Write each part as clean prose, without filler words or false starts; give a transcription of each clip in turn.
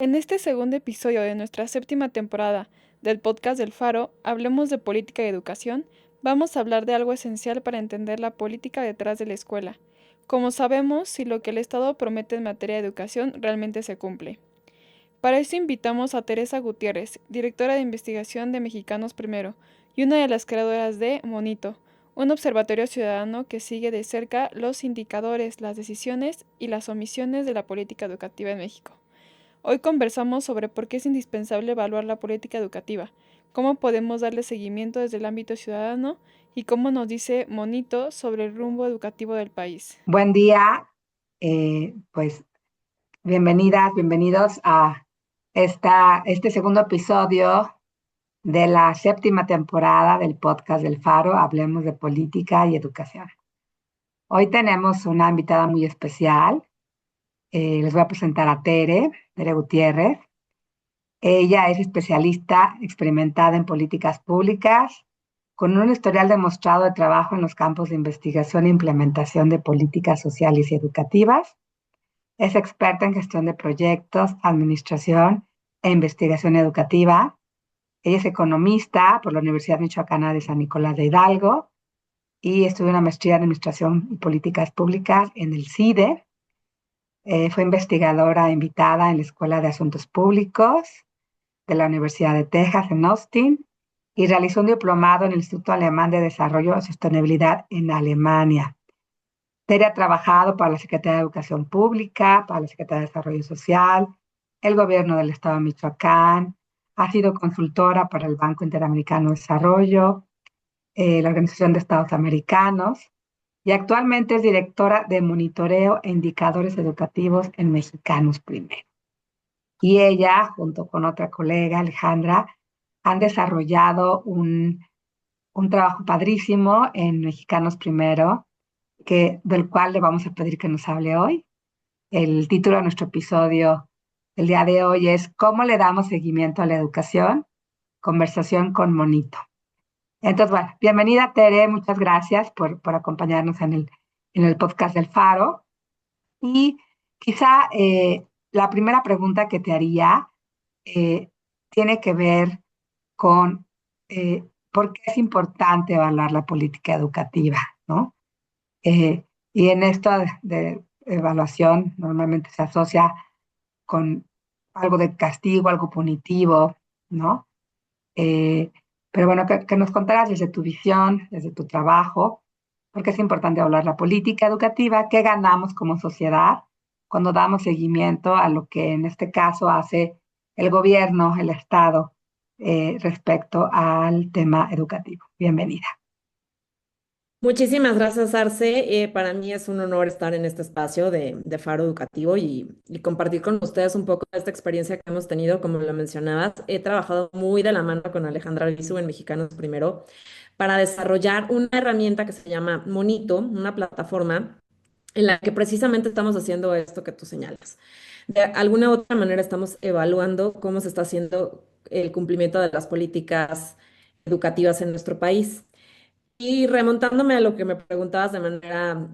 En este segundo episodio de nuestra séptima temporada del podcast del Faro, Hablemos de Política y Educación, vamos a hablar de algo esencial para entender la política detrás de la escuela. Como sabemos, si lo que el Estado promete en materia de educación realmente se cumple. Para eso invitamos a Teresa Gutiérrez, directora de investigación de Mexicanos Primero y una de las creadoras de Monito, un observatorio ciudadano que sigue de cerca los indicadores, las decisiones y las omisiones de la política educativa en México. Hoy conversamos sobre por qué es indispensable evaluar la política educativa, cómo podemos darle seguimiento desde el ámbito ciudadano y cómo nos dice Monito sobre el rumbo educativo del país. Buen día, pues bienvenidas, bienvenidos a este segundo episodio de la séptima temporada del podcast del Faro, Hablemos de Política y Educación. Hoy tenemos una invitada muy especial. Les voy a presentar a Tere Gutiérrez. Ella es especialista experimentada en políticas públicas, con un historial demostrado de trabajo en los campos de investigación e implementación de políticas sociales y educativas. Es experta en gestión de proyectos, administración e investigación educativa. Ella es economista por la Universidad Michoacana de San Nicolás de Hidalgo y estudió una maestría en Administración y Políticas Públicas en el CIDE. Fue investigadora invitada en la Escuela de Asuntos Públicos de la Universidad de Texas en Austin y realizó un diplomado en el Instituto Alemán de Desarrollo y Sostenibilidad en Alemania. Tere ha trabajado para la Secretaría de Educación Pública, para la Secretaría de Desarrollo Social, el Gobierno del Estado de Michoacán, ha sido consultora para el Banco Interamericano de Desarrollo, la Organización de Estados Americanos, y actualmente es directora de monitoreo e indicadores educativos en Mexicanos Primero. Y ella, junto con otra colega, Alejandra, han desarrollado un trabajo padrísimo en Mexicanos Primero, del cual le vamos a pedir que nos hable hoy. El título de nuestro episodio del día de hoy es ¿Cómo le damos seguimiento a la educación? Conversación con Monito. Entonces, bueno, bienvenida Tere, muchas gracias por acompañarnos en el podcast del Faro. Y quizá la primera pregunta que te haría eh, tiene que ver con por qué es importante evaluar la política educativa, ¿no? Y en esto de evaluación normalmente se asocia con algo de castigo, algo punitivo, ¿no? Eh, pero bueno, que nos contaras desde tu visión, desde tu trabajo, porque es importante hablar la política educativa, qué ganamos como sociedad cuando damos seguimiento a lo que en este caso hace el gobierno, el Estado, respecto al tema educativo. Bienvenida. Muchísimas gracias, Arce. Para mí es un honor estar en este espacio de Faro Educativo y compartir con ustedes un poco de esta experiencia que hemos tenido, como lo mencionabas. He trabajado muy de la mano con Alejandra Lizu en Mexicanos Primero para desarrollar una herramienta que se llama Monito, una plataforma en la que precisamente estamos haciendo esto que tú señalas. De alguna u otra manera estamos evaluando cómo se está haciendo el cumplimiento de las políticas educativas en nuestro país. Y remontándome a lo que me preguntabas de manera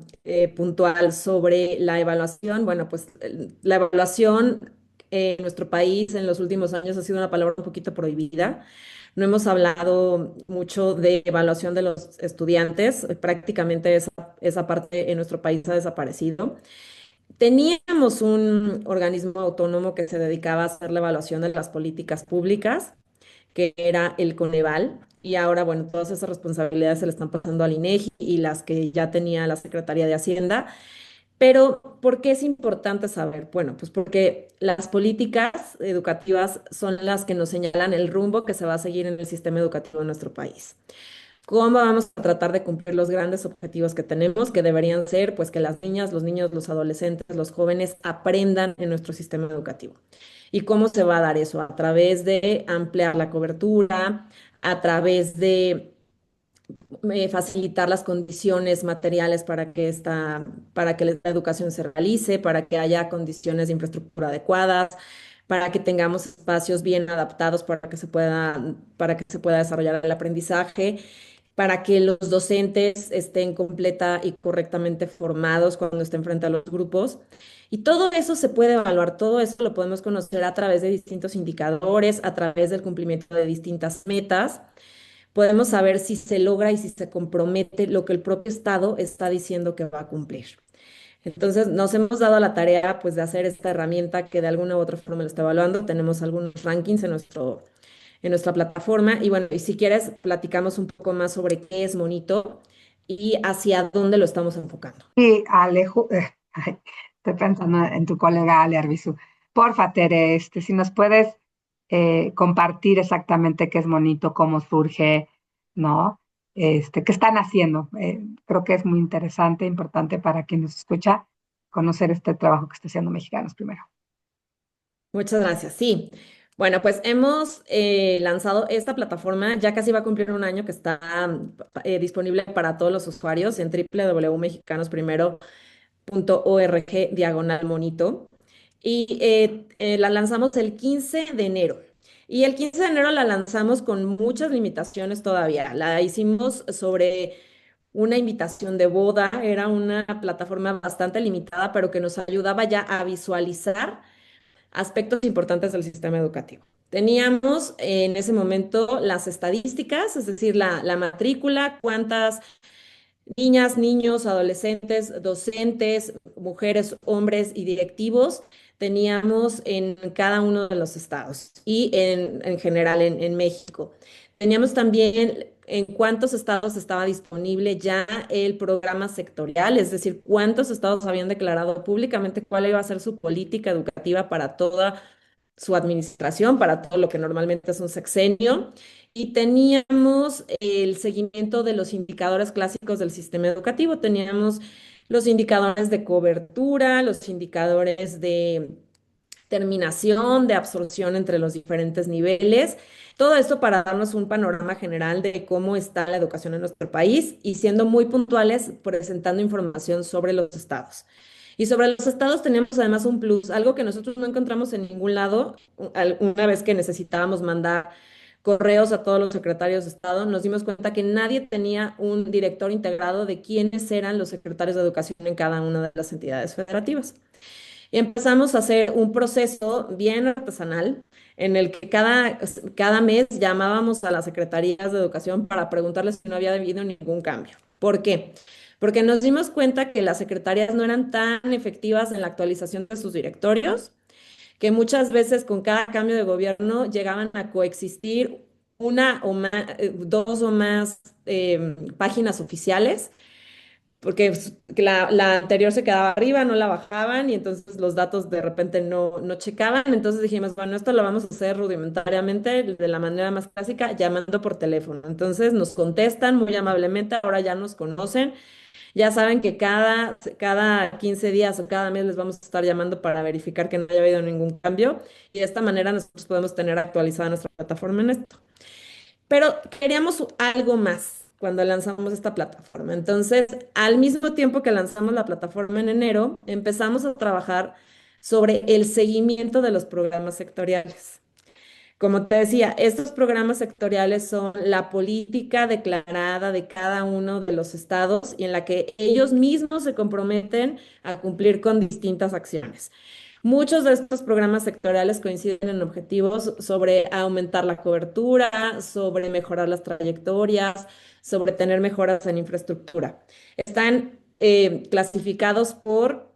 puntual sobre la evaluación, bueno, pues la evaluación en nuestro país en los últimos años ha sido una palabra un poquito prohibida. No hemos hablado mucho de evaluación de los estudiantes, prácticamente esa parte en nuestro país ha desaparecido. Teníamos un organismo autónomo que se dedicaba a hacer la evaluación de las políticas públicas, que era el Coneval, y ahora, bueno, todas esas responsabilidades se le están pasando al INEGI y las que ya tenía la Secretaría de Hacienda. Pero, ¿por qué es importante saber? Bueno, pues porque las políticas educativas son las que nos señalan el rumbo que se va a seguir en el sistema educativo de nuestro país. ¿Cómo vamos a tratar de cumplir los grandes objetivos que tenemos, que deberían ser, pues, que las niñas, los niños, los adolescentes, los jóvenes aprendan en nuestro sistema educativo? ¿Y cómo se va a dar eso? A través de ampliar la cobertura, a través de facilitar las condiciones materiales para que la educación se realice, para que haya condiciones de infraestructura adecuadas, para que tengamos espacios bien adaptados para que se pueda desarrollar el aprendizaje. para que los docentes estén completa y correctamente formados cuando estén frente a los grupos. Y todo eso se puede evaluar, todo eso lo podemos conocer a través de distintos indicadores, a través del cumplimiento de distintas metas. Podemos saber si se logra y si se compromete lo que el propio Estado está diciendo que va a cumplir. Entonces, nos hemos dado la tarea, pues, de hacer esta herramienta que de alguna u otra forma lo está evaluando. Tenemos algunos rankings en nuestra plataforma. Y bueno, y si quieres, platicamos un poco más sobre qué es Monito y hacia dónde lo estamos enfocando. Sí, Alejo, ay, estoy pensando en tu colega Ale Arbizu. Porfa, Tere, si nos puedes compartir exactamente qué es Monito, cómo surge, ¿no? Qué están haciendo. Creo que es muy interesante, importante para quien nos escucha conocer este trabajo que está haciendo Mexicanos Primero. Muchas gracias. Sí. Bueno, pues hemos lanzado esta plataforma, ya casi va a cumplir un año que está disponible para todos los usuarios en www.mexicanosprimeros.org/monito. Y la lanzamos el 15 de enero. Y el 15 de enero la lanzamos con muchas limitaciones todavía. La hicimos sobre una invitación de boda, era una plataforma bastante limitada, pero que nos ayudaba ya a visualizar aspectos importantes del sistema educativo. Teníamos en ese momento las estadísticas, es decir, la matrícula, cuántas niñas, niños, adolescentes, docentes, mujeres, hombres y directivos teníamos en cada uno de los estados y en general en México. Teníamos también en cuántos estados estaba disponible ya el programa sectorial, es decir, cuántos estados habían declarado públicamente cuál iba a ser su política educativa para toda su administración, para todo lo que normalmente es un sexenio. Y teníamos el seguimiento de los indicadores clásicos del sistema educativo. Teníamos los indicadores de cobertura, los indicadores de terminación, de absorción entre los diferentes niveles. Todo esto para darnos un panorama general de cómo está la educación en nuestro país y siendo muy puntuales, presentando información sobre los estados. Y sobre los estados tenemos además un plus, algo que nosotros no encontramos en ningún lado. Una vez que necesitábamos mandar correos a todos los secretarios de Estado, nos dimos cuenta que nadie tenía un director integrado de quiénes eran los secretarios de educación en cada una de las entidades federativas. Y empezamos a hacer un proceso bien artesanal en el que cada mes llamábamos a las secretarías de educación para preguntarles si no había habido ningún cambio. ¿Por qué? Porque nos dimos cuenta que las secretarías no eran tan efectivas en la actualización de sus directorios, que muchas veces con cada cambio de gobierno llegaban a coexistir una o más, dos o más páginas oficiales porque que la anterior se quedaba arriba, no la bajaban y entonces los datos de repente no checaban. Entonces dijimos, bueno, esto lo vamos a hacer rudimentariamente de la manera más clásica, llamando por teléfono. Entonces nos contestan muy amablemente, ahora ya nos conocen, ya saben que cada 15 días o cada mes les vamos a estar llamando para verificar que no haya habido ningún cambio y de esta manera nosotros podemos tener actualizada nuestra plataforma en esto. Pero queríamos algo más cuando lanzamos esta plataforma. Entonces, al mismo tiempo que lanzamos la plataforma en enero, empezamos a trabajar sobre el seguimiento de los programas sectoriales. Como te decía, estos programas sectoriales son la política declarada de cada uno de los estados y en la que ellos mismos se comprometen a cumplir con distintas acciones. Muchos de estos programas sectoriales coinciden en objetivos sobre aumentar la cobertura, sobre mejorar las trayectorias, sobre tener mejoras en infraestructura. Están clasificados por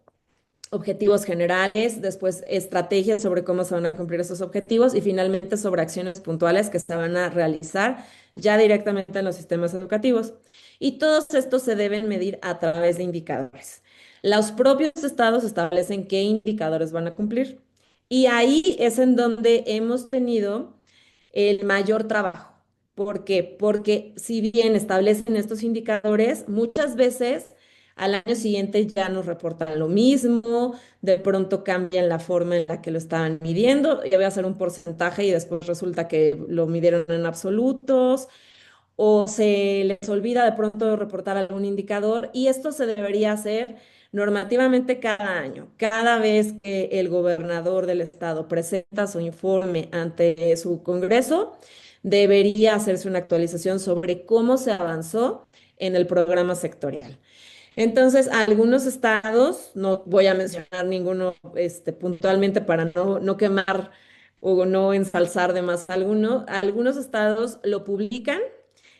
objetivos generales, después estrategias sobre cómo se van a cumplir esos objetivos y finalmente sobre acciones puntuales que se van a realizar ya directamente en los sistemas educativos. Y todos estos se deben medir a través de indicadores. Los propios estados establecen qué indicadores van a cumplir. Y ahí es en donde hemos tenido el mayor trabajo. ¿Por qué? Porque si bien establecen estos indicadores, muchas veces al año siguiente ya nos reportan lo mismo, de pronto cambian la forma en la que lo estaban midiendo, ya voy a hacer un porcentaje y después resulta que lo midieron en absolutos, o se les olvida de pronto reportar algún indicador y esto se debería hacer normativamente cada año. Cada vez que el gobernador del estado presenta su informe ante su Congreso, debería hacerse una actualización sobre cómo se avanzó en el programa sectorial. Entonces, algunos estados, no voy a mencionar ninguno puntualmente para no quemar o no ensalzar de más alguno, algunos estados lo publican,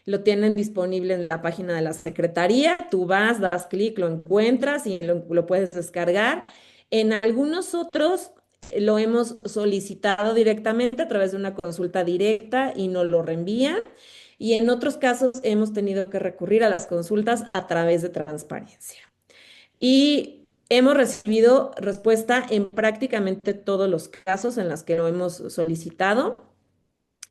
lo tienen disponible en la página de la Secretaría, tú vas, das clic, lo encuentras y lo puedes descargar. En algunos otros lo hemos solicitado directamente a través de una consulta directa y nos lo reenvían. Y en otros casos hemos tenido que recurrir a las consultas a través de transparencia. Y hemos recibido respuesta en prácticamente todos los casos en los que lo hemos solicitado.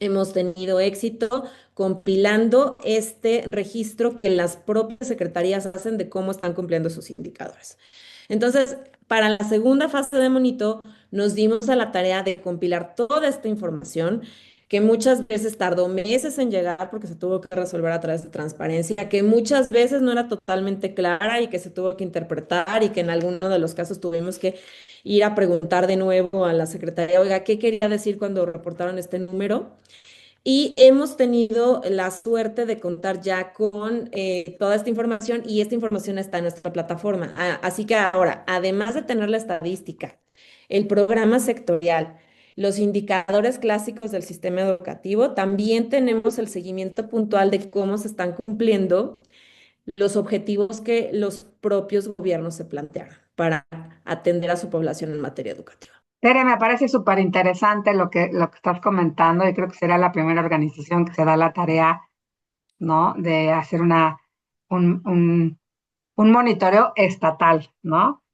Hemos tenido éxito compilando este registro que las propias secretarías hacen de cómo están cumpliendo sus indicadores. Entonces, para la segunda fase de monitor, nos dimos a la tarea de compilar toda esta información que muchas veces tardó meses en llegar porque se tuvo que resolver a través de transparencia, que muchas veces no era totalmente clara y que se tuvo que interpretar y que en alguno de los casos tuvimos que ir a preguntar de nuevo a la secretaría, oiga, ¿qué quería decir cuando reportaron este número? Y hemos tenido la suerte de contar ya con toda esta información y esta información está en nuestra plataforma. Así que ahora, además de tener la estadística, el programa sectorial, los indicadores clásicos del sistema educativo, también tenemos el seguimiento puntual de cómo se están cumpliendo los objetivos que los propios gobiernos se plantearon para atender a su población en materia educativa. Tere, me parece súper interesante lo que estás comentando y creo que será la primera organización que se da la tarea, ¿no? De hacer un, un, un monitoreo estatal, ¿no?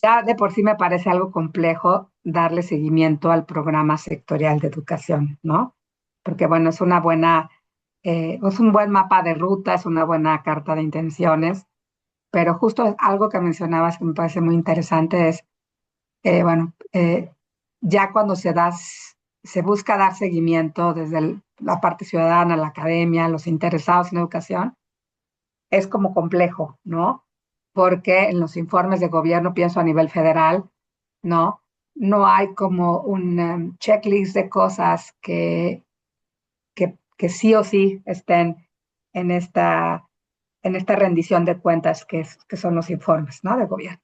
Ya de por sí me parece algo complejo darle seguimiento al programa sectorial de educación, ¿no? Porque, bueno, es un buen mapa de ruta, es una buena carta de intenciones, pero justo algo que mencionabas que me parece muy interesante es, bueno, ya cuando se busca dar seguimiento desde la parte ciudadana, la academia, los interesados en educación, es como complejo, ¿no? Porque en los informes de gobierno, pienso a nivel federal, ¿no? No hay como un checklist de cosas que sí o sí estén en esta rendición de cuentas que son los informes, ¿no? De gobierno.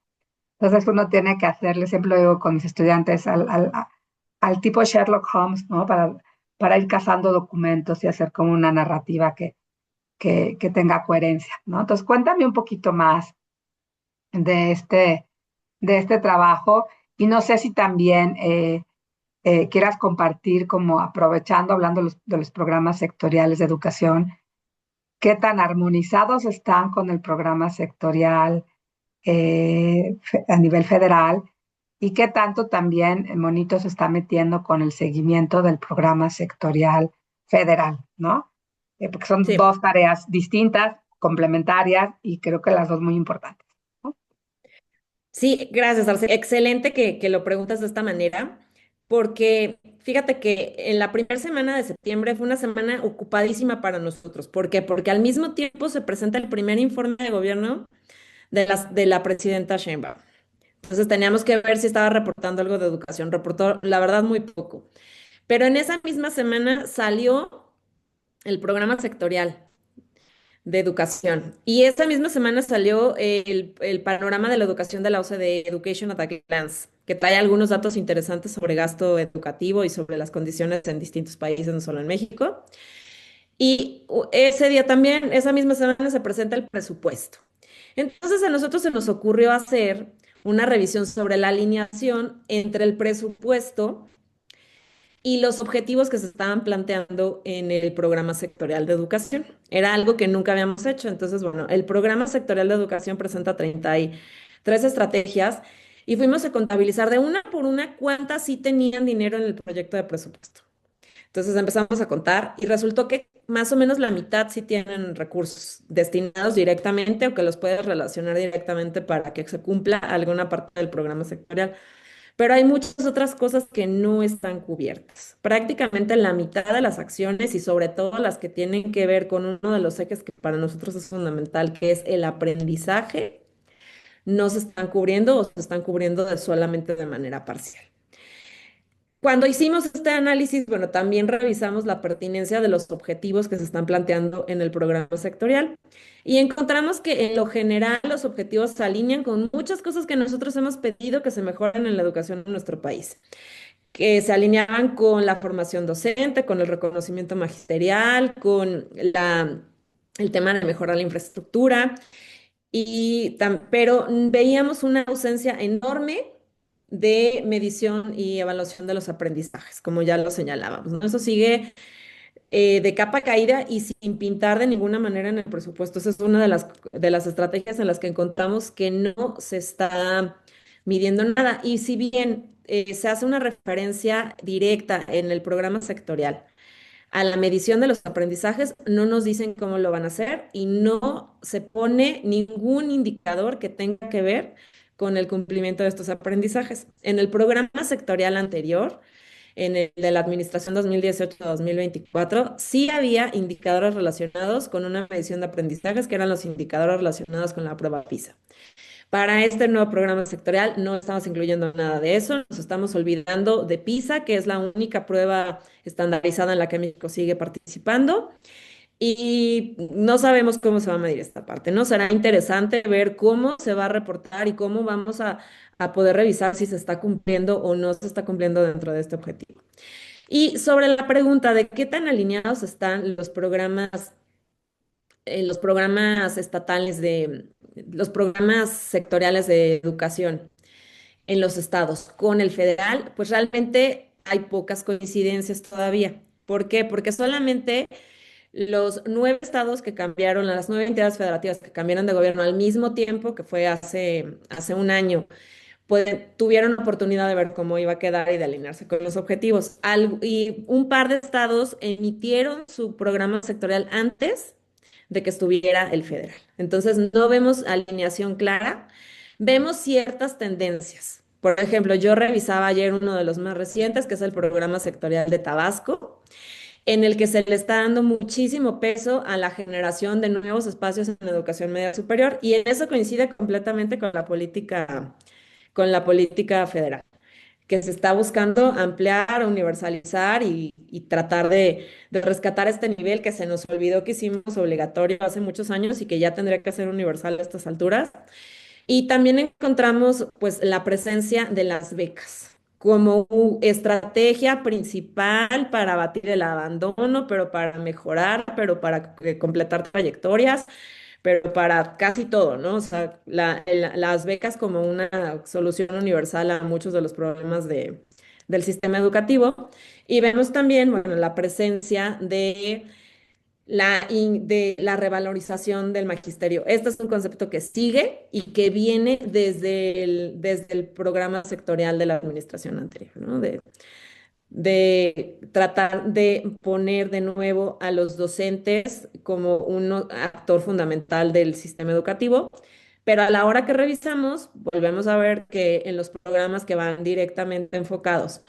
Entonces uno tiene que hacerle, siempre lo digo con mis estudiantes, al tipo Sherlock Holmes, ¿no? Para ir cazando documentos y hacer como una narrativa que tenga coherencia, ¿no? Entonces cuéntame un poquito más de este trabajo y no sé si también quieras compartir, como aprovechando, hablando de los programas sectoriales de educación, qué tan armonizados están con el programa sectorial a nivel federal y qué tanto también Monito se está metiendo con el seguimiento del programa sectorial federal, ¿no? Porque son Sí. dos tareas distintas, complementarias y creo que las dos muy importantes, ¿no? Sí, gracias, Arce. Excelente que lo preguntas de esta manera, porque fíjate que en la primera semana de septiembre fue una semana ocupadísima para nosotros. ¿Por qué? Porque al mismo tiempo se presenta el primer informe de gobierno de la presidenta Sheinbaum. Entonces teníamos que ver si estaba reportando algo de educación. Reportó, la verdad, muy poco. Pero en esa misma semana salió el programa sectorial de educación. Y esta misma semana salió el panorama de la educación de la OCDE, Education at a Glance, que trae algunos datos interesantes sobre gasto educativo y sobre las condiciones en distintos países, no solo en México. Y ese día también, esa misma semana, se presenta el presupuesto. Entonces a nosotros se nos ocurrió hacer una revisión sobre la alineación entre el presupuesto y los objetivos que se estaban planteando en el programa sectorial de educación. Era algo que nunca habíamos hecho. Entonces, bueno, el programa sectorial de educación presenta 33 estrategias y fuimos a contabilizar de una por una cuántas sí tenían dinero en el proyecto de presupuesto. Entonces empezamos a contar y resultó que más o menos la mitad sí tienen recursos destinados directamente o que los puedes relacionar directamente para que se cumpla alguna parte del programa sectorial. Pero hay muchas otras cosas que no están cubiertas. Prácticamente la mitad de las acciones y sobre todo las que tienen que ver con uno de los ejes que para nosotros es fundamental, que es el aprendizaje, no se están cubriendo o se están cubriendo solamente de manera parcial. Cuando hicimos este análisis, bueno, también revisamos la pertinencia de los objetivos que se están planteando en el programa sectorial y encontramos que en lo general los objetivos se alinean con muchas cosas que nosotros hemos pedido que se mejoren en la educación en nuestro país, que se alineaban con la formación docente, con el reconocimiento magisterial, con el tema de mejorar la infraestructura. Pero veíamos una ausencia enorme de medición y evaluación de los aprendizajes, como ya lo señalábamos, ¿no? Eso sigue de capa caída y sin pintar de ninguna manera en el presupuesto. Esa es una de las estrategias en las que encontramos que no se está midiendo nada. Y si bien se hace una referencia directa en el programa sectorial a la medición de los aprendizajes, no nos dicen cómo lo van a hacer y no se pone ningún indicador que tenga que ver con el cumplimiento de estos aprendizajes. En el programa sectorial anterior, en el de la administración 2018-2024, sí había indicadores relacionados con una medición de aprendizajes, que eran los indicadores relacionados con la prueba PISA. Para este nuevo programa sectorial no estamos incluyendo nada de eso, nos estamos olvidando de PISA, que es la única prueba estandarizada en la que México sigue participando, y no sabemos cómo se va a medir esta parte, ¿no? Será interesante ver cómo se va a reportar y cómo vamos a poder revisar si se está cumpliendo o no se está cumpliendo dentro de este objetivo. Y sobre la pregunta de qué tan alineados están los programas estatales los programas sectoriales de educación en los estados con el federal, pues realmente hay pocas coincidencias todavía. ¿Por qué? Porque solamente los 9 estados que cambiaron, las 9 entidades federativas que cambiaron de gobierno al mismo tiempo, que fue hace un año, pues tuvieron oportunidad de ver cómo iba a quedar y de alinearse con los objetivos. Y un par de estados emitieron su programa sectorial antes de que estuviera el federal. Entonces, no vemos alineación clara, vemos ciertas tendencias. Por ejemplo, yo revisaba ayer uno de los más recientes, que es el programa sectorial de Tabasco, en el que se le está dando muchísimo peso a la generación de nuevos espacios en educación media superior, y en eso coincide completamente con la política federal, que se está buscando ampliar, universalizar y tratar de rescatar este nivel que se nos olvidó que hicimos obligatorio hace muchos años y que ya tendría que ser universal a estas alturas. Y también encontramos pues la presencia de las becas como estrategia principal para abatir el abandono, pero para mejorar, pero para completar trayectorias, pero para casi todo, ¿no? O sea, las becas como una solución universal a muchos de los problemas del sistema educativo. Y vemos también, bueno, la presencia de la revalorización del magisterio. Este es un concepto que sigue y que viene desde el programa sectorial de la administración anterior, ¿no? De tratar de poner de nuevo a los docentes como un actor fundamental del sistema educativo, pero a la hora que revisamos, volvemos a ver que en los programas que van directamente enfocados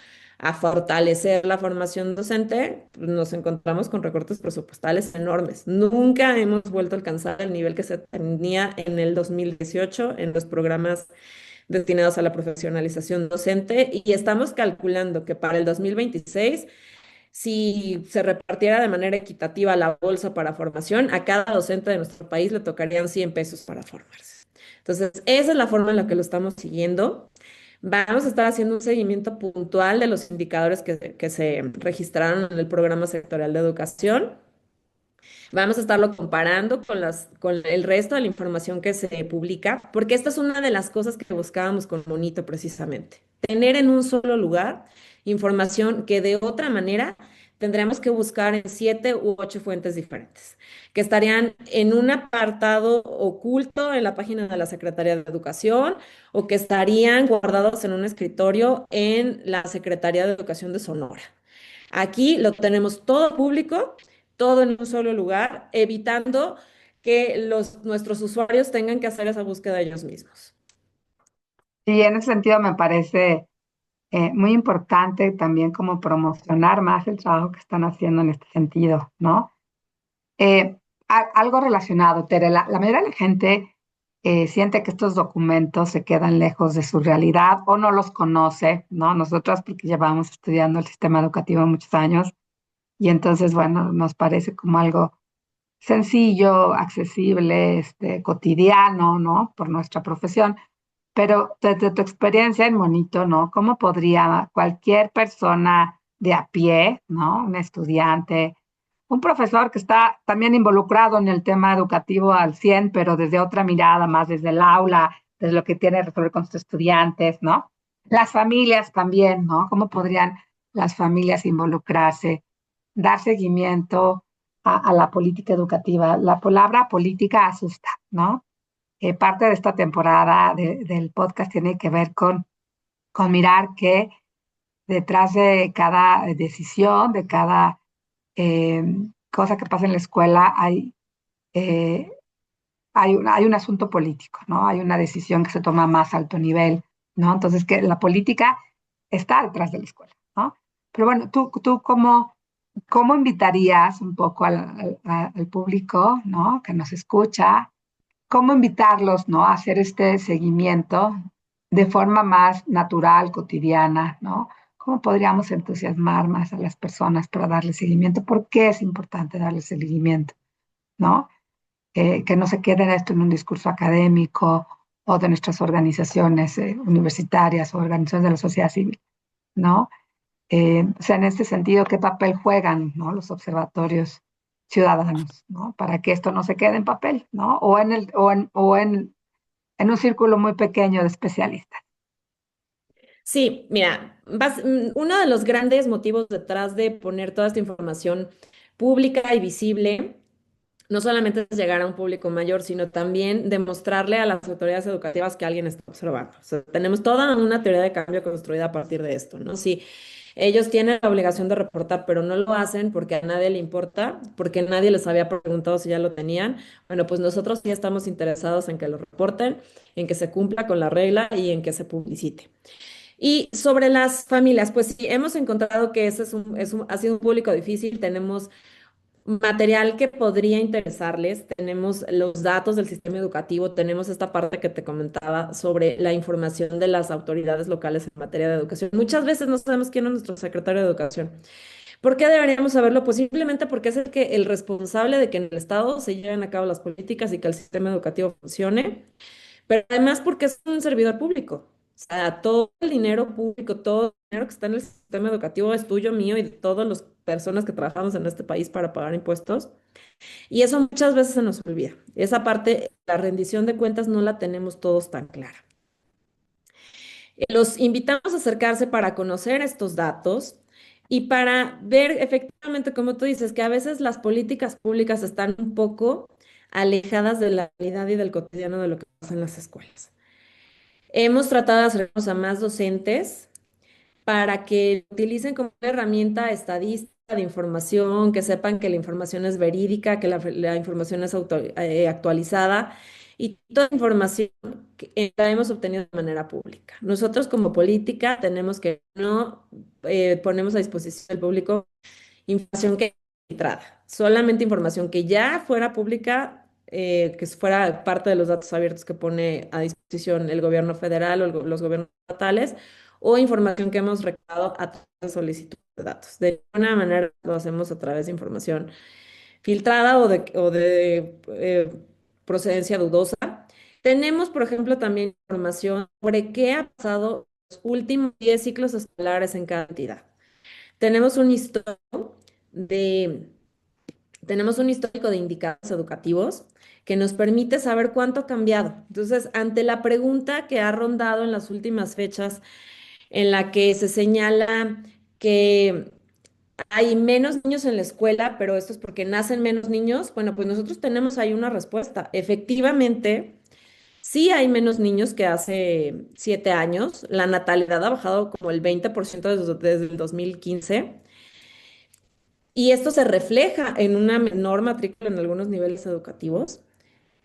a fortalecer la formación docente, pues nos encontramos con recortes presupuestales enormes. Nunca hemos vuelto a alcanzar el nivel que se tenía en el 2018 en los programas destinados a la profesionalización docente, y estamos calculando que para el 2026, si se repartiera de manera equitativa la bolsa para formación, a cada docente de nuestro país le tocarían 100 pesos para formarse. Entonces, esa es la forma en la que lo estamos siguiendo. Vamos a estar haciendo un seguimiento puntual de los indicadores que se registraron en el programa sectorial de educación. Vamos a estarlo comparando con el resto de la información que se publica, porque esta es una de las cosas que buscábamos con Monito precisamente. Tener en un solo lugar información que de otra manera tendríamos que buscar en 7 u 8 fuentes diferentes, que estarían en un apartado oculto en la página de la Secretaría de Educación o que estarían guardados en un escritorio en la Secretaría de Educación de Sonora. Aquí lo tenemos todo público, todo en un solo lugar, evitando que nuestros usuarios tengan que hacer esa búsqueda ellos mismos. Sí, en ese sentido me parece muy importante también como promocionar más el trabajo que están haciendo en este sentido, ¿no? Algo relacionado, Tere, la mayoría de la gente siente que estos documentos se quedan lejos de su realidad o no los conoce, ¿no? Nosotras porque llevamos estudiando el sistema educativo muchos años y entonces, bueno, nos parece como algo sencillo, accesible, cotidiano, ¿no? Por nuestra profesión. Pero desde tu experiencia en Monito, ¿no? ¿Cómo podría cualquier persona de a pie, ¿no? Un estudiante, un profesor que está también involucrado en el tema educativo al 100, pero desde otra mirada, más desde el aula, desde lo que tiene que resolver con sus estudiantes, ¿no? Las familias también, ¿no? ¿Cómo podrían las familias involucrarse, dar seguimiento a la política educativa? La palabra política asusta, ¿no? Parte de esta temporada del podcast tiene que ver con mirar que detrás de cada decisión, de cada eh, cosa que pasa en la escuela, eh, hay un asunto político, ¿no? Hay una decisión que se toma a más alto nivel, ¿no? Entonces, que la política está detrás de la escuela, ¿no? Pero bueno, tú cómo invitarías un poco al público, ¿no? Que nos escucha, cómo invitarlos, ¿no? A hacer este seguimiento de forma más natural, cotidiana, ¿no? ¿Cómo podríamos entusiasmar más a las personas para darle seguimiento? ¿Por qué es importante darle seguimiento, ¿no? Que no se quede esto en un discurso académico o de nuestras organizaciones universitarias o organizaciones de la sociedad civil, ¿no? O sea, en este sentido, ¿qué papel juegan, ¿no? Los observatorios ciudadanos, ¿no? Para que esto no se quede en papel, ¿no? En un círculo muy pequeño de especialistas. Sí, mira, uno de los grandes motivos detrás de poner toda esta información pública y visible no solamente es llegar a un público mayor, sino también demostrarle a las autoridades educativas que alguien está observando. O sea, tenemos toda una teoría de cambio construida a partir de esto, ¿no? Si ellos tienen la obligación de reportar, pero no lo hacen porque a nadie le importa, porque nadie les había preguntado si ya lo tenían, bueno, pues nosotros sí estamos interesados en que lo reporten, en que se cumpla con la regla y en que se publicite. Y sobre las familias, pues sí, hemos encontrado que ese ha sido un público difícil. Tenemos material que podría interesarles. Tenemos los datos del sistema educativo, tenemos esta parte que te comentaba sobre la información de las autoridades locales en materia de educación. Muchas veces no sabemos quién es nuestro secretario de educación. ¿Por qué deberíamos saberlo? Posiblemente porque es el responsable de que en el Estado se lleven a cabo las políticas y que el sistema educativo funcione, pero además porque es un servidor público. O sea, todo el dinero público, todo el dinero que está en el sistema educativo es tuyo, mío y de todas las personas que trabajamos en este país para pagar impuestos. Y eso muchas veces se nos olvida. Esa parte, la rendición de cuentas no la tenemos todos tan clara. Los invitamos a acercarse para conocer estos datos y para ver efectivamente, como tú dices, que a veces las políticas públicas están un poco alejadas de la realidad y del cotidiano de lo que pasa en las escuelas. Hemos tratado de acercarnos a más docentes para que utilicen como una herramienta estadística de información, que sepan que la información es verídica, que la información es actualizada y toda información que la hemos obtenido de manera pública. Nosotros como política tenemos que no ponemos a disposición del público información que es filtrada, solamente información que ya fuera pública, que fuera parte de los datos abiertos que pone a disposición el gobierno federal o los gobiernos estatales, o información que hemos recabado a través de solicitud de datos. De alguna manera lo hacemos a través de información filtrada o de procedencia dudosa. Tenemos, por ejemplo, también información sobre qué ha pasado los últimos 10 ciclos escolares en cada entidad. Tenemos un histórico de, tenemos un histórico de indicadores educativos que nos permite saber cuánto ha cambiado. Entonces, ante la pregunta que ha rondado en las últimas fechas, en la que se señala que hay menos niños en la escuela, pero esto es porque nacen menos niños, bueno, pues nosotros tenemos ahí una respuesta. Efectivamente, sí hay menos niños que hace 7 años. La natalidad ha bajado como el 20% desde el 2015. Y esto se refleja en una menor matrícula en algunos niveles educativos,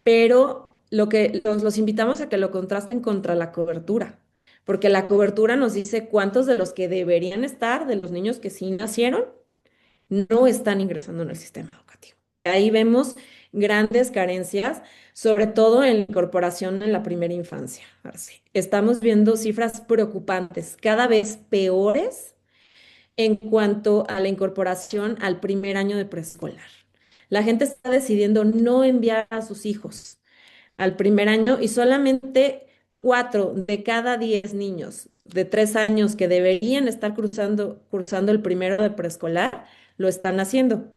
pero lo que los invitamos a que lo contrasten contra la cobertura, porque la cobertura nos dice cuántos de los que deberían estar, de los niños que sí nacieron, no están ingresando en el sistema educativo. Ahí vemos grandes carencias, sobre todo en la incorporación en la primera infancia, Arce. Estamos viendo cifras preocupantes, cada vez peores en cuanto a la incorporación al primer año de preescolar. La gente está decidiendo no enviar a sus hijos al primer año y solamente 4 de cada 10 niños de 3 años que deberían estar cursando el primero de preescolar lo están haciendo.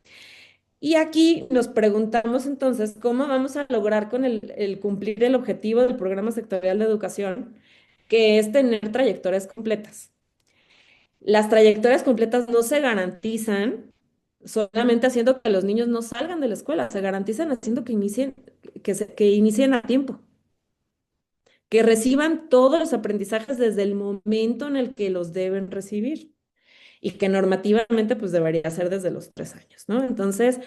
Y aquí nos preguntamos entonces, ¿cómo vamos a lograr con el cumplir el objetivo del programa sectorial de educación, que es tener trayectorias completas? Las trayectorias completas no se garantizan solamente haciendo que los niños no salgan de la escuela, se garantizan haciendo que inicien a tiempo, que reciban todos los aprendizajes desde el momento en el que los deben recibir y que normativamente pues debería ser desde los 3 años, ¿no? Entonces,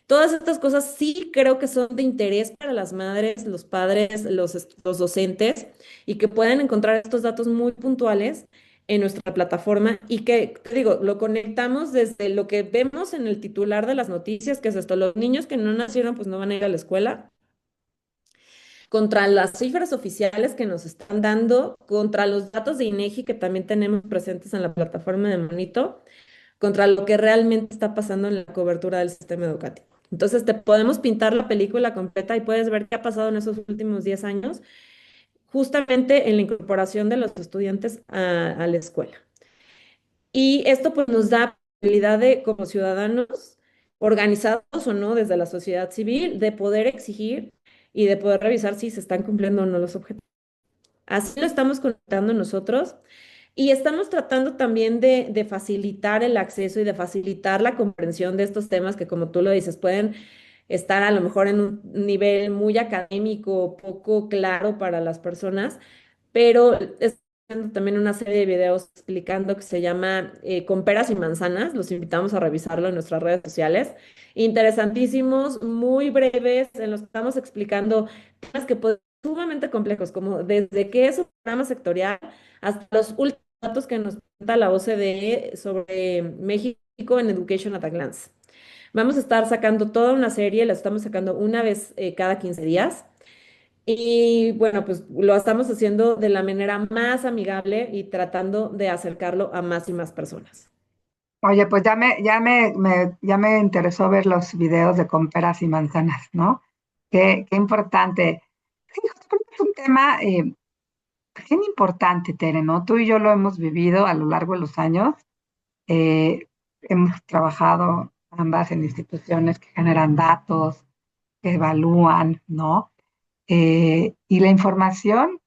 todas estas cosas sí creo que son de interés para las madres, los padres, los docentes y que pueden encontrar estos datos muy puntuales en nuestra plataforma y que, te digo, lo conectamos desde lo que vemos en el titular de las noticias, que es esto, los niños que no nacieron pues no van a ir a la escuela, contra las cifras oficiales que nos están dando, contra los datos de INEGI que también tenemos presentes en la plataforma de Monito, contra lo que realmente está pasando en la cobertura del sistema educativo. Entonces, te podemos pintar la película completa y puedes ver qué ha pasado en esos últimos 10 años, justamente en la incorporación de los estudiantes a la escuela. Y esto pues nos da posibilidad de, como ciudadanos, organizados o no desde la sociedad civil, de poder exigir y de poder revisar si se están cumpliendo o no los objetivos. Así lo estamos conectando nosotros y estamos tratando también de facilitar el acceso y de facilitar la comprensión de estos temas que, como tú lo dices, pueden estar a lo mejor en un nivel muy académico, poco claro para las personas, pero estoy haciendo también una serie de videos explicando que se llama Con peras y manzanas. Los invitamos a revisarlo en nuestras redes sociales. Interesantísimos, muy breves, en los que estamos explicando temas que pueden ser sumamente complejos, como desde qué es un programa sectorial hasta los últimos datos que nos cuenta la OCDE sobre México en Education at a Glance. Vamos a estar sacando toda una serie, la estamos sacando una vez cada 15 días. Y bueno, pues lo estamos haciendo de la manera más amigable y tratando de acercarlo a más y más personas. Oye, pues ya me interesó ver los videos de con peras y manzanas, ¿no? Qué importante. Sí, creo que es un tema bien importante, Tere, ¿no? Tú y yo lo hemos vivido a lo largo de los años. Hemos trabajado ambas en instituciones que generan datos, que evalúan, ¿no? Y la información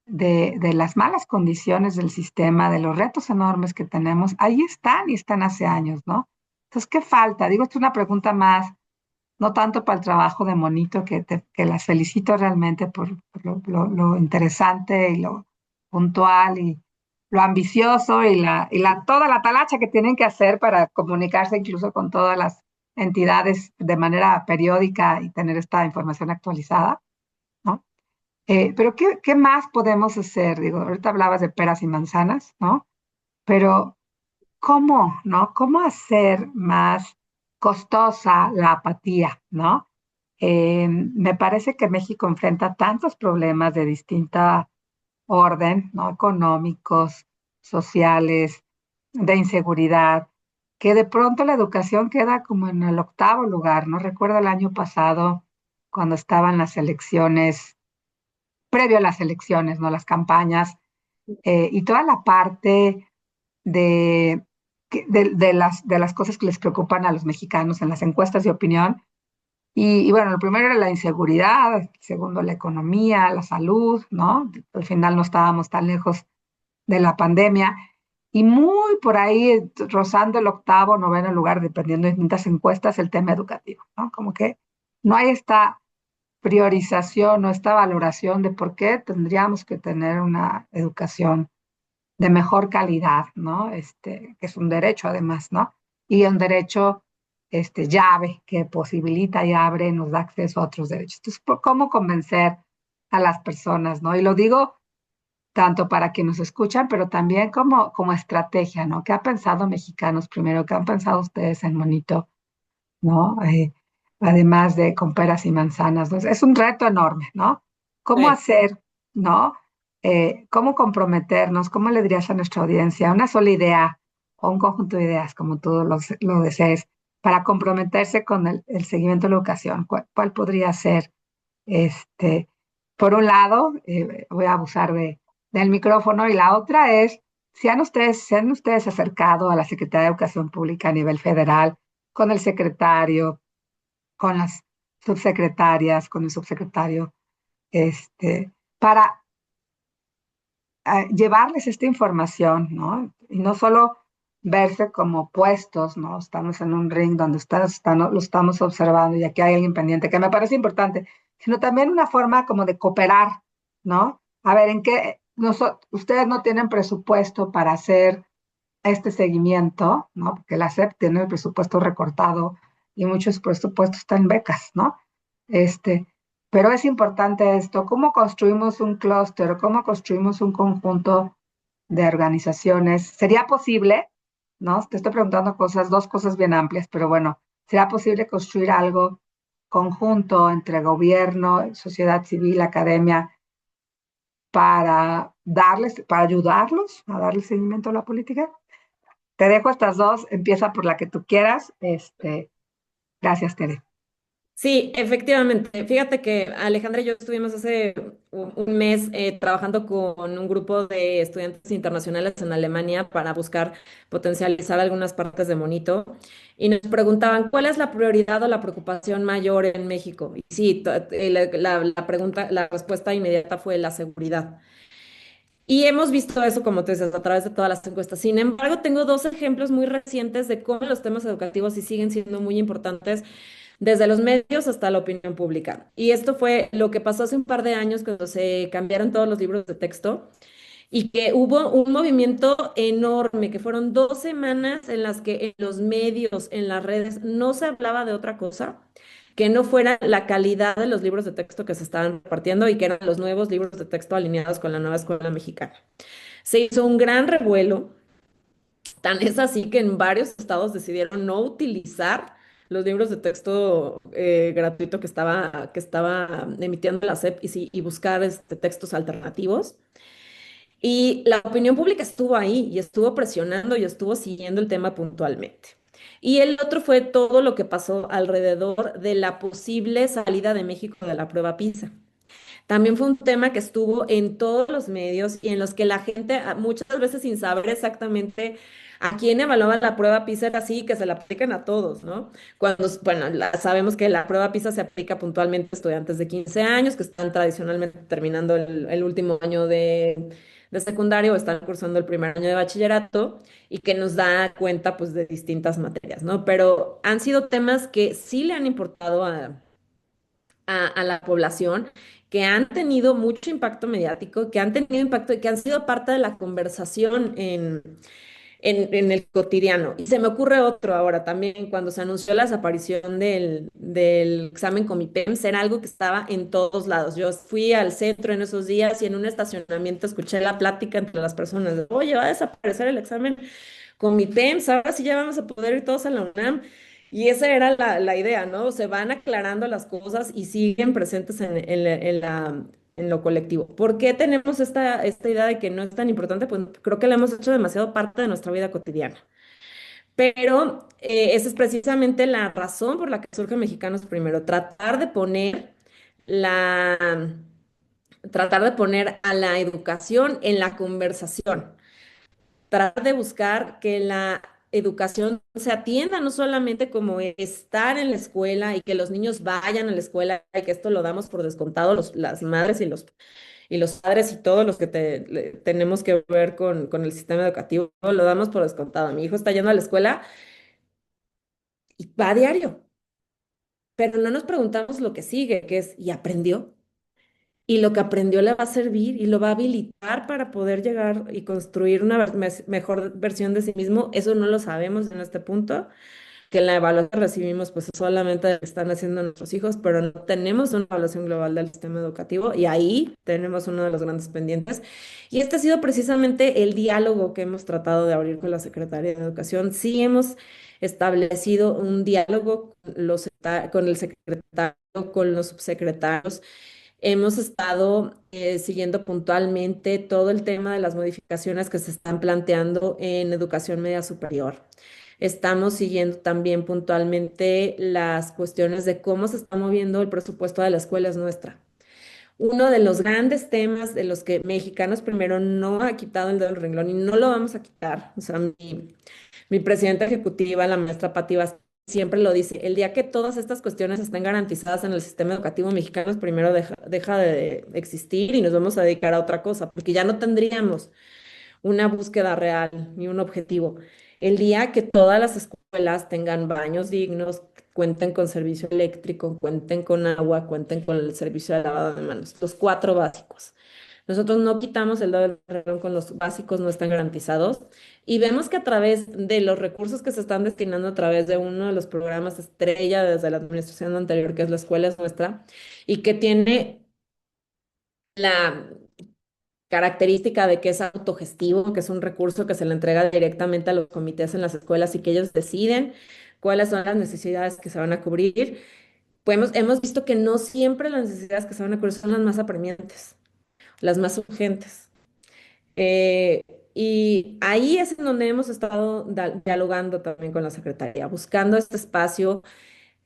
de las malas condiciones del sistema, de los retos enormes que tenemos, ahí están y están hace años, ¿no? Entonces, ¿qué falta? Digo, esto es una pregunta más, no tanto para el trabajo de Monito, que las felicito realmente por lo interesante y lo puntual y lo ambicioso y toda la talacha que tienen que hacer para comunicarse incluso con todas las entidades de manera periódica y tener esta información actualizada, ¿no? Pero ¿qué más podemos hacer? Digo, ahorita hablabas de peras y manzanas, ¿no? Pero ¿cómo, no? ¿Cómo hacer más costosa la apatía, ¿no? Me parece que México enfrenta tantos problemas de distinta orden, ¿no? Económicos, sociales, de inseguridad, que de pronto la educación queda como en el octavo lugar, ¿no? Recuerdo el año pasado cuando estaban las elecciones, previo a las elecciones, ¿no? Las campañas, y toda la parte de, de las cosas que les preocupan a los mexicanos en las encuestas de opinión. Y bueno, lo primero era la inseguridad, el segundo la economía, la salud, ¿no? Al final no estábamos tan lejos de la pandemia. Y muy por ahí, rozando el octavo, noveno lugar, dependiendo de distintas encuestas, el tema educativo, ¿no? Como que no hay esta priorización o esta valoración de por qué tendríamos que tener una educación de mejor calidad, ¿no? Que es un derecho además, ¿no? Y un derecho, llave, que posibilita y abre, nos da acceso a otros derechos. Entonces, ¿cómo convencer a las personas, ¿no? Y lo digo tanto para quienes nos escuchan, pero también como estrategia, ¿no? ¿Qué han pensado mexicanos primero? ¿Qué han pensado ustedes en Monito, ¿no? además de con peras y manzanas. Entonces, es un reto enorme, ¿no? ¿Cómo Sí. hacer, ¿no? ¿Cómo comprometernos? ¿Cómo le dirías a nuestra audiencia una sola idea o un conjunto de ideas, como tú lo desees, para comprometerse con el seguimiento de la educación? ¿Cuál podría ser? Este, por un lado, voy a abusar del micrófono y la otra es, se han ustedes acercado a la Secretaría de Educación Pública a nivel federal, con el secretario, con las subsecretarias, con el subsecretario, para llevarles esta información, ¿no? Y no solo verse como puestos, ¿no? Estamos en un ring donde lo estamos observando y aquí hay alguien pendiente, que me parece importante, sino también una forma como de cooperar, ¿no? A ver, ¿en qué ustedes no tienen presupuesto para hacer este seguimiento, ¿no? Porque la SEP tiene el presupuesto recortado y muchos presupuestos están en becas, ¿no? Este, pero es importante esto, ¿cómo construimos un clúster? ¿Cómo construimos un conjunto de organizaciones? ¿Sería posible? ¿No? Te estoy preguntando dos cosas bien amplias, pero bueno, ¿sería posible construir algo conjunto entre gobierno, sociedad civil, academia, para ayudarlos a darle seguimiento a la política? Te dejo estas dos, empieza por la que tú quieras. Gracias, Tere. Sí, efectivamente. Fíjate que Alejandra y yo estuvimos hace un mes trabajando con un grupo de estudiantes internacionales en Alemania para buscar potencializar algunas partes de Monito y nos preguntaban cuál es la prioridad o la preocupación mayor en México. Y sí, la pregunta, la respuesta inmediata fue la seguridad. Y hemos visto eso, como tú dices, a través de todas las encuestas. Sin embargo, tengo dos ejemplos muy recientes de cómo los temas educativos sí siguen siendo muy importantes desde los medios hasta la opinión pública. Y esto fue lo que pasó hace un par de años cuando se cambiaron todos los libros de texto y que hubo un movimiento enorme, que fueron 2 semanas en las que en los medios, en las redes, no se hablaba de otra cosa que no fuera la calidad de los libros de texto que se estaban repartiendo y que eran los nuevos libros de texto alineados con la nueva escuela mexicana. Se hizo un gran revuelo. Tan es así que en varios estados decidieron no utilizar los libros de texto gratuito que estaba emitiendo la SEP y buscar textos alternativos. Y la opinión pública estuvo ahí y estuvo presionando y estuvo siguiendo el tema puntualmente. Y el otro fue todo lo que pasó alrededor de la posible salida de México de la prueba PISA. También fue un tema que estuvo en todos los medios y en los que la gente, muchas veces sin saber exactamente a quién evaluaba la prueba PISA, era así, que se la aplican a todos, ¿no? Cuando, bueno, sabemos que la prueba PISA se aplica puntualmente a estudiantes de 15 años que están tradicionalmente terminando el último año de secundario o están cursando el primer año de bachillerato y que nos da cuenta, pues, de distintas materias, ¿no? Pero han sido temas que sí le han importado a la población, que han tenido mucho impacto mediático, que han tenido impacto y que han sido parte de la conversación en el cotidiano. Y se me ocurre otro ahora también, cuando se anunció la desaparición del examen ComipEMS, era algo que estaba en todos lados. Yo fui al centro en esos días y en un estacionamiento escuché la plática entre las personas, de, oye, va a desaparecer el examen ComipEMS, ahora sí ya vamos a poder ir todos a la UNAM. Y esa era la idea, ¿no? Se van aclarando las cosas y siguen presentes en lo colectivo. ¿Por qué tenemos esta idea de que no es tan importante? Pues creo que la hemos hecho demasiado parte de nuestra vida cotidiana. Pero esa es precisamente la razón por la que surge Mexicanos Primero, la, tratar de poner a la educación en la conversación, tratar de buscar que la educación se atienda no solamente como estar en la escuela y que los niños vayan a la escuela y que esto lo damos por descontado las madres y los padres y todos los que tenemos que ver con el sistema educativo, lo damos por descontado. Mi hijo está yendo a la escuela y va a diario, pero no nos preguntamos lo que sigue, que es, ¿y aprendió? Y lo que aprendió le va a servir y lo va a habilitar para poder llegar y construir una mejor versión de sí mismo. Eso no lo sabemos en este punto, que la evaluación que recibimos pues es solamente lo que están haciendo nuestros hijos, pero no tenemos una evaluación global del sistema educativo y ahí tenemos uno de los grandes pendientes. Y este ha sido precisamente el diálogo que hemos tratado de abrir con la Secretaría de Educación. Sí hemos establecido un diálogo con el secretario, con los subsecretarios. Hemos estado siguiendo puntualmente todo el tema de las modificaciones que se están planteando en educación media superior. Estamos siguiendo también puntualmente las cuestiones de cómo se está moviendo el presupuesto de la escuela es nuestra. Uno de los grandes temas de los que Mexicanos Primero no ha quitado el dedo del renglón y no lo vamos a quitar. O sea, mi presidenta ejecutiva, la maestra Patti Vázquez, siempre lo dice, el día que todas estas cuestiones estén garantizadas en el sistema educativo mexicano, primero deja de existir y nos vamos a dedicar a otra cosa, porque ya no tendríamos una búsqueda real ni un objetivo. El día que todas las escuelas tengan baños dignos, cuenten con servicio eléctrico, cuenten con agua, cuenten con el servicio de lavado de manos, los cuatro básicos. Nosotros no quitamos el dedo del renglón con los básicos, no están garantizados. Y vemos que a través de los recursos que se están destinando a través de uno de los programas estrella desde la administración anterior, que es la escuela es nuestra, y que tiene la característica de que es autogestivo, que es un recurso que se le entrega directamente a los comités en las escuelas y que ellos deciden cuáles son las necesidades que se van a cubrir. Pues hemos visto que no siempre las necesidades que se van a cubrir son las más apremiantes, las más urgentes. Eh, y ahí es en donde hemos estado dialogando también con la Secretaría, buscando este espacio,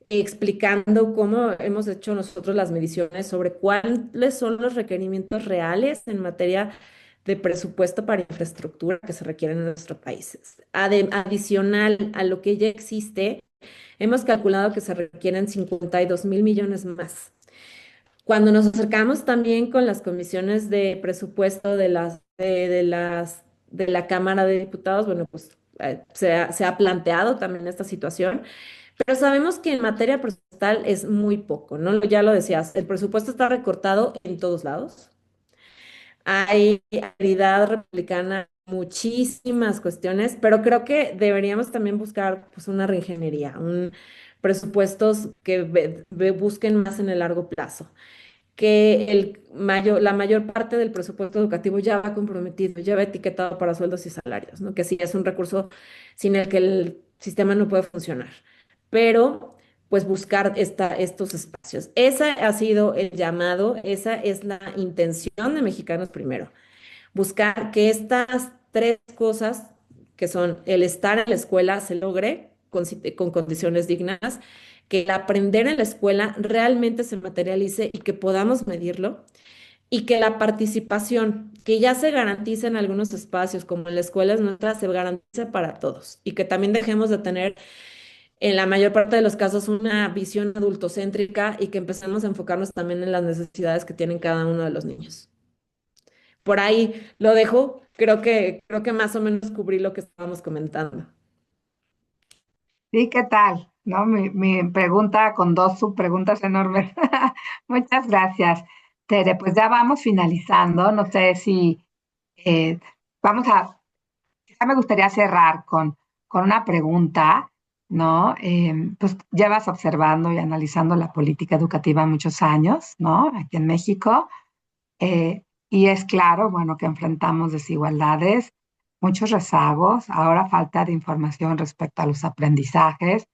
explicando cómo hemos hecho nosotros las mediciones sobre cuáles son los requerimientos reales en materia de presupuesto para infraestructura que se requieren en nuestro país. Adicional a lo que ya existe, hemos calculado que se requieren 52.000 millones más. Cuando nos acercamos también con las comisiones de presupuesto de la Cámara de Diputados, bueno, pues se ha planteado también esta situación, pero sabemos que en materia presupuestal es muy poco, ¿no? Ya lo decías, el presupuesto está recortado en todos lados. Hay actividad republicana, muchísimas cuestiones, pero creo que deberíamos también buscar pues una reingeniería, presupuestos que busquen más en el largo plazo, que la mayor parte del presupuesto educativo ya va comprometido, ya va etiquetado para sueldos y salarios, ¿no? Que sí es un recurso sin el que el sistema no puede funcionar. Pero, pues buscar estos espacios. Ese ha sido el llamado, esa es la intención de Mexicanos Primero. Buscar que estas tres cosas, que son el estar en la escuela, se logre con condiciones dignas, que el aprender en la escuela realmente se materialice y que podamos medirlo, y que la participación, que ya se garantiza en algunos espacios, como en la escuela es nuestra, se garantice para todos, y que también dejemos de tener, en la mayor parte de los casos, una visión adultocéntrica y que empecemos a enfocarnos también en las necesidades que tienen cada uno de los niños. Por ahí lo dejo. Creo que más o menos cubrí lo que estábamos comentando. Sí, ¿qué tal? ¿No? Mi pregunta con dos subpreguntas enormes. Muchas gracias, Tere. Pues ya vamos finalizando. No sé si eh, vamos a, quizá me gustaría cerrar con una pregunta, ¿no? Pues llevas observando y analizando la política educativa muchos años, ¿no? Aquí en México. Y es claro, bueno, que enfrentamos desigualdades, muchos rezagos, ahora falta de información respecto a los aprendizajes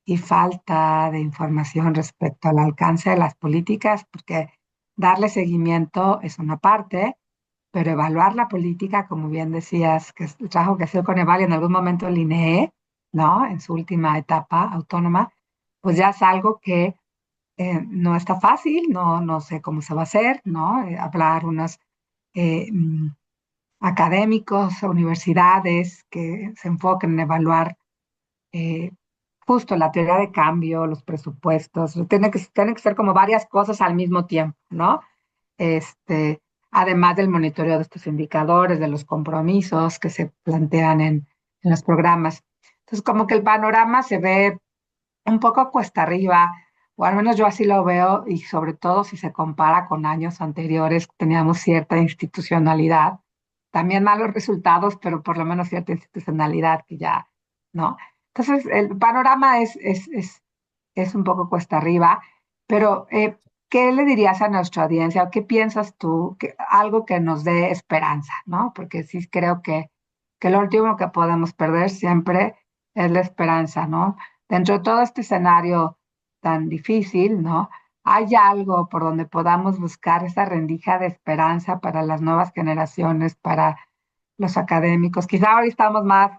y falta de información respecto al alcance de las políticas, porque darle seguimiento es una parte, pero evaluar la política, como bien decías, que es el trabajo que hace el Coneval y en algún momento el INEE, ¿no? En su última etapa autónoma, pues ya es algo que no está fácil, no sé cómo se va a hacer, ¿no? Hablar unos eh, mm, académicos, universidades que se enfoquen en evaluar eh, justo la teoría de cambio, los presupuestos, tiene que ser como varias cosas al mismo tiempo, ¿no? Este, además del monitoreo de estos indicadores, de los compromisos que se plantean en los programas. Entonces, como que el panorama se ve un poco cuesta arriba, o al menos yo así lo veo, y sobre todo si se compara con años anteriores, teníamos cierta institucionalidad, también malos resultados, pero por lo menos cierta institucionalidad que ya, ¿no? Entonces, el panorama es un poco cuesta arriba, pero ¿qué le dirías a nuestra audiencia o qué piensas tú? Algo que nos dé esperanza, ¿no? Porque sí creo que lo último que podemos perder siempre es la esperanza, ¿no? Dentro de todo este escenario tan difícil, ¿no? ¿Hay algo por donde podamos buscar esa rendija de esperanza para las nuevas generaciones, para los académicos? Quizá hoy estamos más,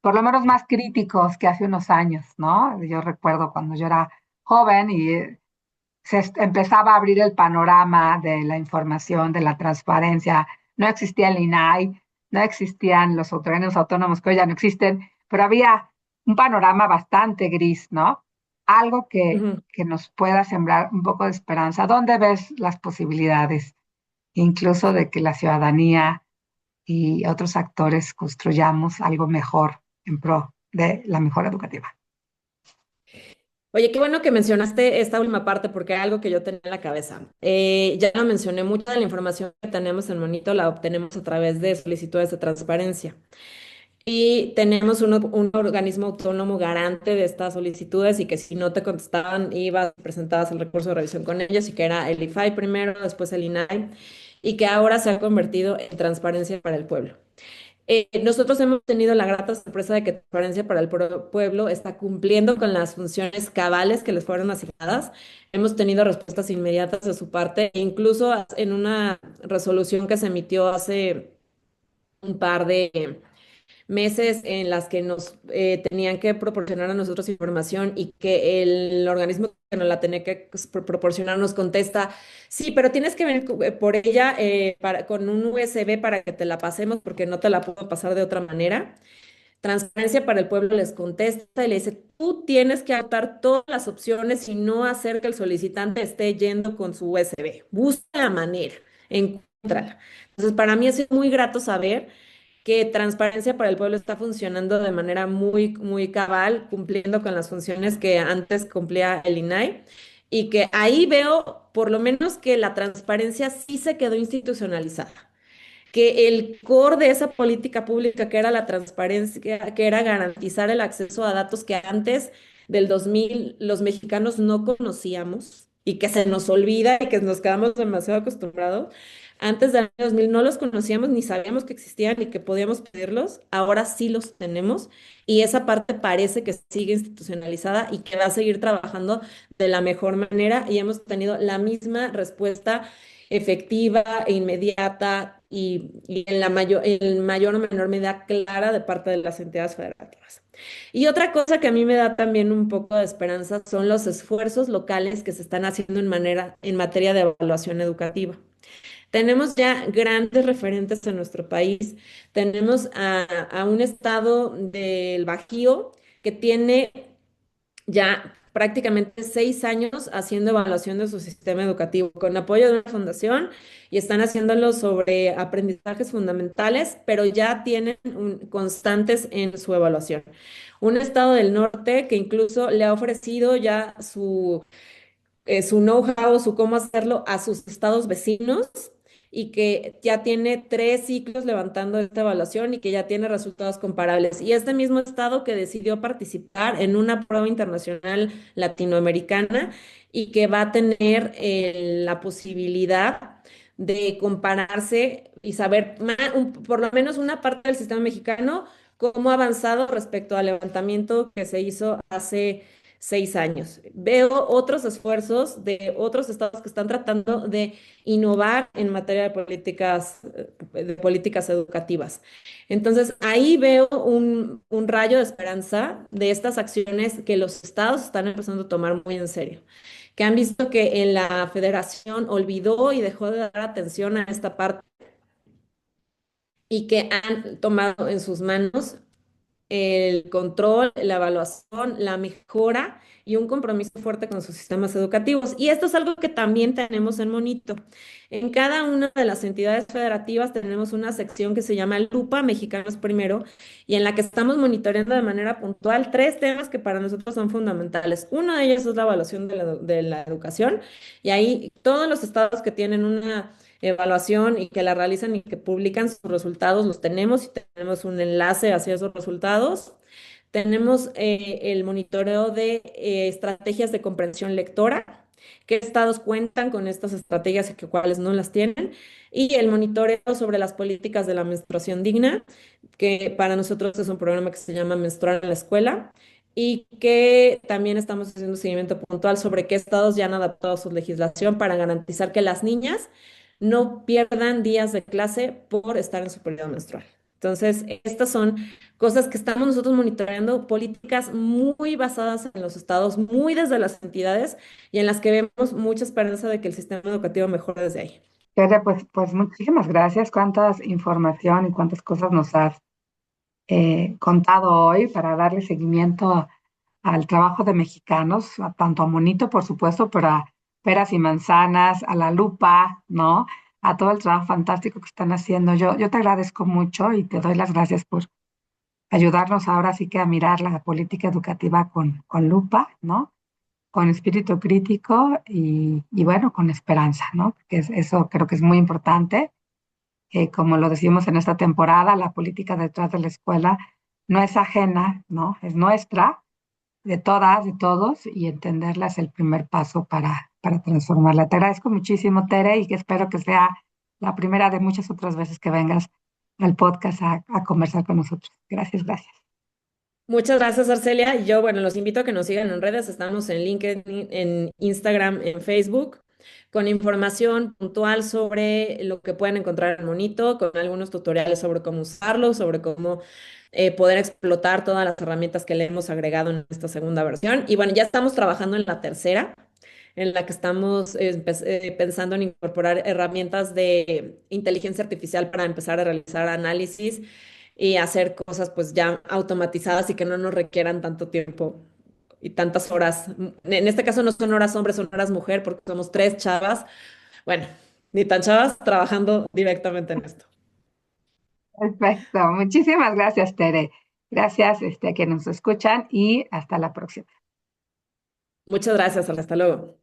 por lo menos más críticos que hace unos años, ¿no? Yo recuerdo cuando yo era joven y empezaba a abrir el panorama de la información, de la transparencia. No existía el INAI, no existían los organismos autónomos que hoy ya no existen, pero había un panorama bastante gris, ¿no? Algo Ujú. que nos pueda sembrar un poco de esperanza. ¿Dónde ves las posibilidades, incluso de que la ciudadanía y otros actores construyamos algo mejor en pro de la mejora educativa? Oye, qué bueno que mencionaste esta última parte porque era algo que yo tenía en la cabeza. Ya lo mencioné, mucha de la información que tenemos en Monito la obtenemos a través de solicitudes de transparencia. Y tenemos un organismo autónomo garante de estas solicitudes y que si no te contestaban, ibas, presentabas el recurso de revisión con ellos y que era el IFAI primero, después el INAI y que ahora se ha convertido en Transparencia para el Pueblo. Nosotros hemos tenido la grata sorpresa de que Transparencia para el Pueblo está cumpliendo con las funciones cabales que les fueron asignadas. Hemos tenido respuestas inmediatas de su parte, e incluso en una resolución que se emitió hace un par de meses en las que nos tenían que proporcionar a nosotros información y que el organismo que nos la tenía que proporcionar nos contesta, sí, pero tienes que venir por ella con un USB para que te la pasemos porque no te la puedo pasar de otra manera. Transparencia para el Pueblo les contesta y le dice, tú tienes que adoptar todas las opciones y no hacer que el solicitante esté yendo con su USB. Busca la manera, encuéntrala. Entonces, para mí es muy grato saber que Transparencia para el Pueblo está funcionando de manera muy cabal, cumpliendo con las funciones que antes cumplía el INAI, y que ahí veo por lo menos que la transparencia sí se quedó institucionalizada, que el core de esa política pública, que era la transparencia, que era garantizar el acceso a datos que antes del 2000 los mexicanos no conocíamos y que se nos olvida y que nos quedamos demasiado acostumbrados. Antes del año 2000 no los conocíamos ni sabíamos que existían ni que podíamos pedirlos. Ahora sí los tenemos y esa parte parece que sigue institucionalizada y que va a seguir trabajando de la mejor manera y hemos tenido la misma respuesta efectiva e inmediata y en mayor o menor medida clara de parte de las entidades federativas. Y otra cosa que a mí me da también un poco de esperanza son los esfuerzos locales que se están haciendo en materia de evaluación educativa. Tenemos ya grandes referentes en nuestro país. Tenemos a un estado del Bajío que tiene ya prácticamente 6 años haciendo evaluación de su sistema educativo con apoyo de una fundación y están haciéndolo sobre aprendizajes fundamentales, pero ya tienen constantes en su evaluación. Un estado del norte que incluso le ha ofrecido ya su know-how, su cómo hacerlo a sus estados vecinos y que ya tiene 3 ciclos levantando esta evaluación y que ya tiene resultados comparables. Y este mismo estado que decidió participar en una prueba internacional latinoamericana y que va a tener la posibilidad de compararse y saber por lo menos una parte del sistema mexicano cómo ha avanzado respecto al levantamiento que se hizo hace 6 años. Veo otros esfuerzos de otros estados que están tratando de innovar en materia de políticas educativas. Entonces, ahí veo un rayo de esperanza de estas acciones que los estados están empezando a tomar muy en serio, que han visto que en la federación olvidó y dejó de dar atención a esta parte y que han tomado en sus manos el control, la evaluación, la mejora y un compromiso fuerte con sus sistemas educativos. Y esto es algo que también tenemos en Monito. En cada una de las entidades federativas tenemos una sección que se llama Lupa Mexicanos Primero y en la que estamos monitoreando de manera puntual 3 temas que para nosotros son fundamentales. Uno de ellos es la evaluación de la educación y ahí todos los estados que tienen una evaluación y que la realizan y que publican sus resultados, los tenemos y tenemos un enlace hacia esos resultados. Tenemos el monitoreo de estrategias de comprensión lectora, qué estados cuentan con estas estrategias y cuáles no las tienen, y el monitoreo sobre las políticas de la menstruación digna, que para nosotros es un programa que se llama Menstruar en la Escuela y que también estamos haciendo seguimiento puntual sobre qué estados ya han adaptado su legislación para garantizar que las niñas no pierdan días de clase por estar en su periodo menstrual. Entonces, estas son cosas que estamos nosotros monitoreando, políticas muy basadas en los estados, muy desde las entidades y en las que vemos mucha esperanza de que el sistema educativo mejore desde ahí. Tere, pues muchísimas gracias. Cuántas información y cuántas cosas nos has contado hoy para darle seguimiento al trabajo de mexicanos, tanto a Monito, por supuesto, pero a Peras y Manzanas, a La Lupa, ¿no? A todo el trabajo fantástico que están haciendo. Yo te agradezco mucho y te doy las gracias por ayudarnos ahora sí que a mirar la política educativa con lupa, ¿no? Con espíritu crítico y bueno, con esperanza, ¿no? Eso creo que es muy importante. Como lo decimos en esta temporada, la política detrás de la escuela no es ajena, ¿no? Es nuestra, de todas, de todos, y entenderla es el primer paso para transformarla. Te agradezco muchísimo, Tere, y que espero que sea la primera de muchas otras veces que vengas al podcast a conversar con nosotros. Gracias, gracias. Muchas gracias, Arcelia. Y yo, bueno, los invito a que nos sigan en redes. Estamos en LinkedIn, en Instagram, en Facebook, con información puntual sobre lo que pueden encontrar en Monito, con algunos tutoriales sobre cómo usarlo, sobre cómo poder explotar todas las herramientas que le hemos agregado en esta segunda versión. Y bueno, ya estamos trabajando en la tercera, en la que estamos pensando en incorporar herramientas de inteligencia artificial para empezar a realizar análisis y hacer cosas pues ya automatizadas y que no nos requieran tanto tiempo y tantas horas. En este caso no son horas hombres, son horas mujer, porque somos tres chavas, bueno, ni tan chavas trabajando directamente en esto. Perfecto. Muchísimas gracias, Tere. Gracias, a que nos escuchan y hasta la próxima. Muchas gracias, hasta luego.